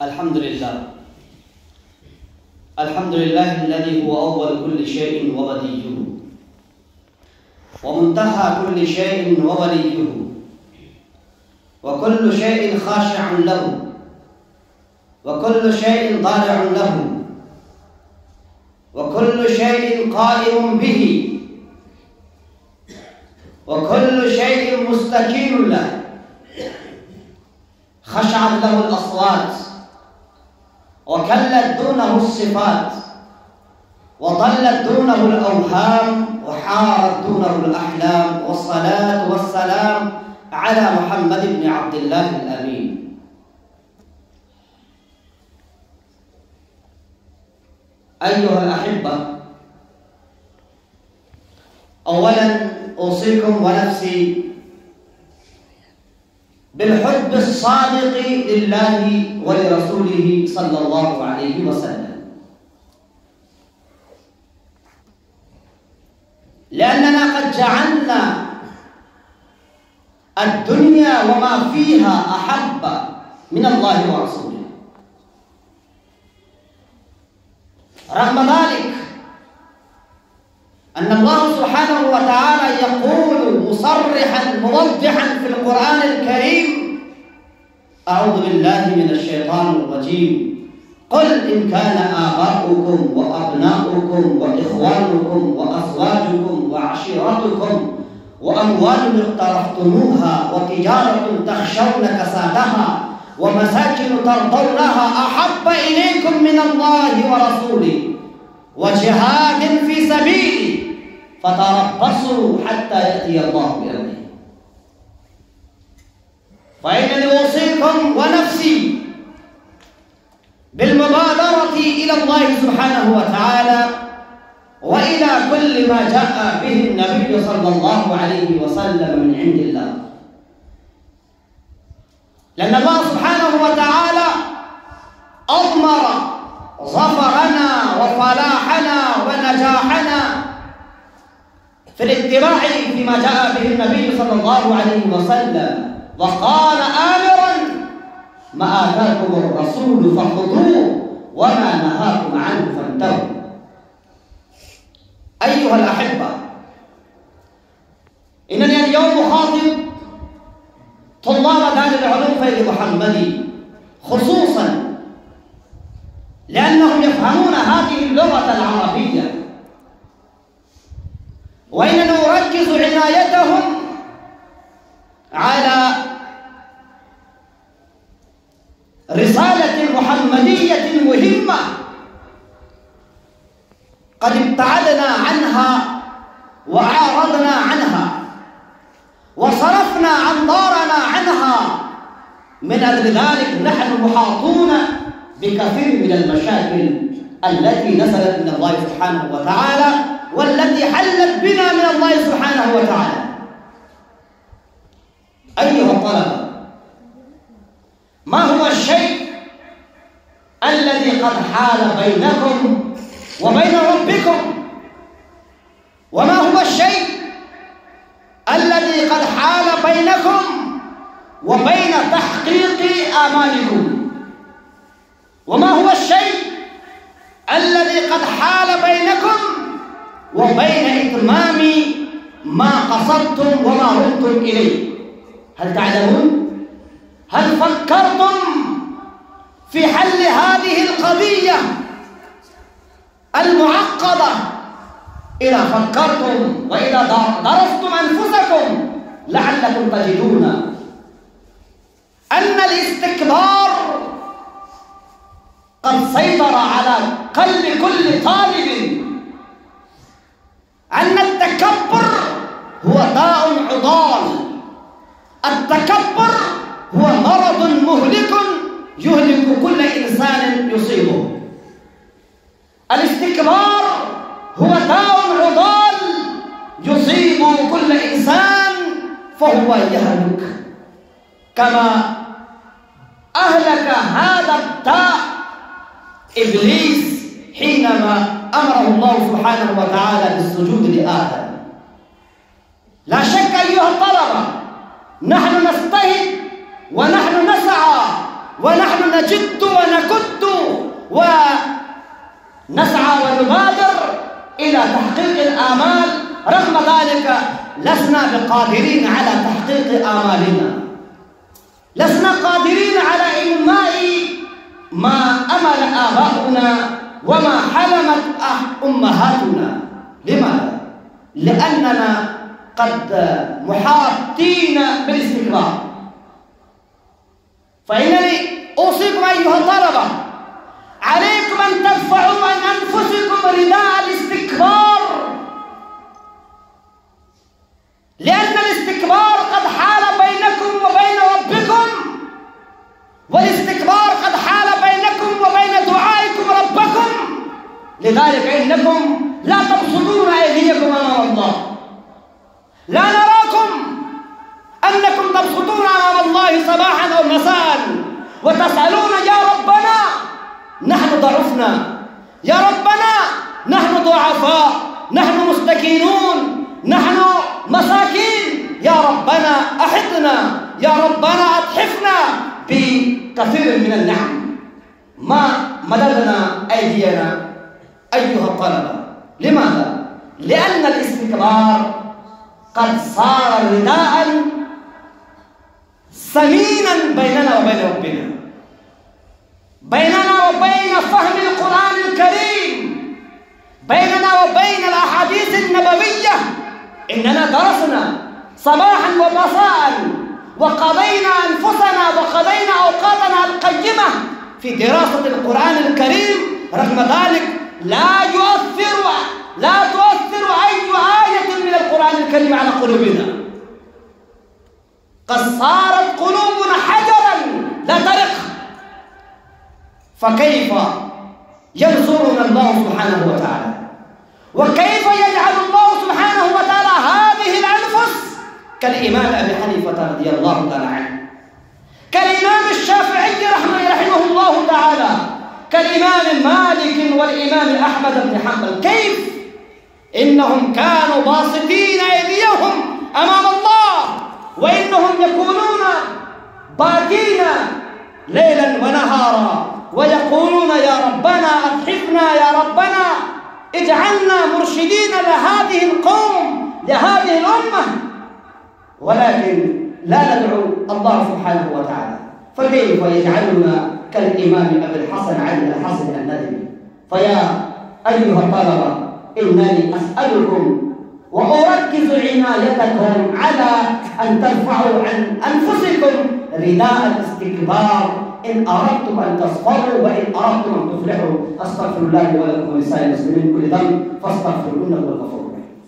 الحمد لله. الحمد لله الذي هو أول كل شيء وبديه، ومنتهى كل شيء ووليه، وكل شيء خاشع له، وكل شيء ضارع له، وكل شيء قائم به، وكل شيء مستكين له. خشعت له الأصوات، وكلت دونه الصفات، وضلت دونه الأوهام، وحارت دونه الأحلام. والصلاة والسلام على محمد بن عبد الله الأمين. أيها الأحبة، أولا أوصيكم ونفسي بالحب الصادق لله ولرسوله صلى الله عليه وسلم، لأننا قد جعلنا الدنيا وما فيها أحب من الله ورسوله. رغم ذلك أن الله سبحانه وتعالى يقول مصرحا موضحا في القرآن الكريم: أعوذ بالله من الشيطان الرجيم، قل إن كان آباؤكم وأبناؤكم وإخوانكم وأزواجكم وعشيرتكم وأموال اقترفتموها وتجارة تخشون كسادها ومساكن ترضونها أحب إليكم من الله ورسوله وجهاد في سبيله فتربصوا حتى يأتي الله بأمره. فإنني أوصيكم ونفسي بالمبادرة إلى الله سبحانه وتعالى وإلى كل ما جاء به النبي صلى الله عليه وسلم من عند الله، لأن الله سبحانه وتعالى أضمر ظفرنا وفلاحنا ونجاحنا في الاتباع فيما جاء به النبي صلى الله عليه وسلم، وقال آمرا: ما آتاكم الرسول فخذوه وما نهاكم عنه فانتهوا. أيها الأحبة، إنني اليوم أخاطب طلاب دار العلوم فيض محمدي خصوصا لأنهم يفهمون هذه اللغة العربية، وإننا نركز عنايتهم على رسالة محمدية مهمة قد ابتعدنا عنها وأعرضنا عنها وصرفنا أنظارنا عنها. من أجل ذلك نحن محاطون بكثير من المشاكل التي نزلت من الله سبحانه وتعالى والتي حلت بنا من الله سبحانه وتعالى. أيها الطلبة، ما هو الشيء الذي قد حال بينكم وبين ربكم؟ وما هو الشيء الذي قد حال بينكم وبين تحقيق آمالكم؟ وما هو الشيء الذي قد حال بينكم وبين إتمام ما قصدتم وما رمتم إليه؟ هل تعلمون؟ هل فكرتم في حل هذه القضية المعقدة؟ إذا فكرتم وإذا درستم أنفسكم لعلكم تجدون أن الاستكبار قد سيطر على قلب كل طالب، أن التكبر هو داء عضال، التكبر هو مرض مهلك يهلك كل إنسان يصيبه. الاستكبار هو داء عضال يصيب كل إنسان فهو يهلك، كما أهلك هذا الداء إبليس حينما أمره الله سبحانه وتعالى بالسجود لآدم. لا شك أيها الطلبة نحن نجتهد ونحن نسعى ونحن نجد ونكد ونسعى ونبادر إلى تحقيق الآمال، رغم ذلك لسنا بقادرين على تحقيق آمالنا، لسنا قادرين على إنماء ما أمل آباؤنا وما حلمت أمهاتنا. لماذا؟ لأننا قد محاطين بالاستكبار. فإنني أوصيكم أيها الطلبة، عليكم أن تدفعوا عن أنفسكم رداء الاستكبار، لأن الاستكبار قد حال بينكم وبين ربكم، والاستكبار قد حال بينكم وبين دعائكم ربكم. لذلك إنكم لا تبسطون أيديكم أمام الله، لا نراكم أنكم تبسطون أمام الله صباحا أو مساء وتسألون يا ربنا نحن ضعفنا، يا ربنا نحن ضعفاء، نحن مستكينون، نحن مساكين، يا ربنا أحطنا، يا ربنا أتحفنا بكثير من النعم. ما مددنا أيدينا أيها الطلبة. لماذا؟ لأن الاستكبار قد صار رداء ثمينا بيننا وبين ربنا، بيننا وبين فهم القرآن الكريم، بيننا وبين الأحاديث النبوية. إننا درسنا صباحا ومساء وقضينا أنفسنا وقضينا أوقاتنا القيمة في دراسة القرآن الكريم، رغم ذلك لا تؤثر أي آية من القرآن الكريم على قلوبنا. قد صارت قلوبنا حجرا لا ترق. فكيف ينصرنا الله سبحانه وتعالى؟ وكيف يجعل الله سبحانه وتعالى هذه الأنفس كالإمام أبي حنيفة رضي الله تعالى عنه، كالإمام الشافعي رحمه الله تعالى، كالإمام مالك والإمام أحمد بن حنبل؟ كيف إنهم كانوا باسطين أيديهم أمام الله، وإنهم يكونون باكين ليلا ونهارا ويقولون يا ربنا أتحفنا، يا ربنا اجعلنا مرشدين لهذه القوم، لهذه الأمة، ولكن لا ندعو الله سبحانه وتعالى. فكيف يجعلنا كالإمام أبي الحسن علي الحسن الندوي؟ فيا أيها الطلبة، إنني أسألكم وأركز عنايتكم على أن ترفعوا عن أنفسكم رداء الاستكبار إن أردتم أن تصبروا وإن أردتم أن تفلحوا. أستغفر الله ولكم ولسائر المسلمين كل ذنب فاستغفروه إنه هو الغفور.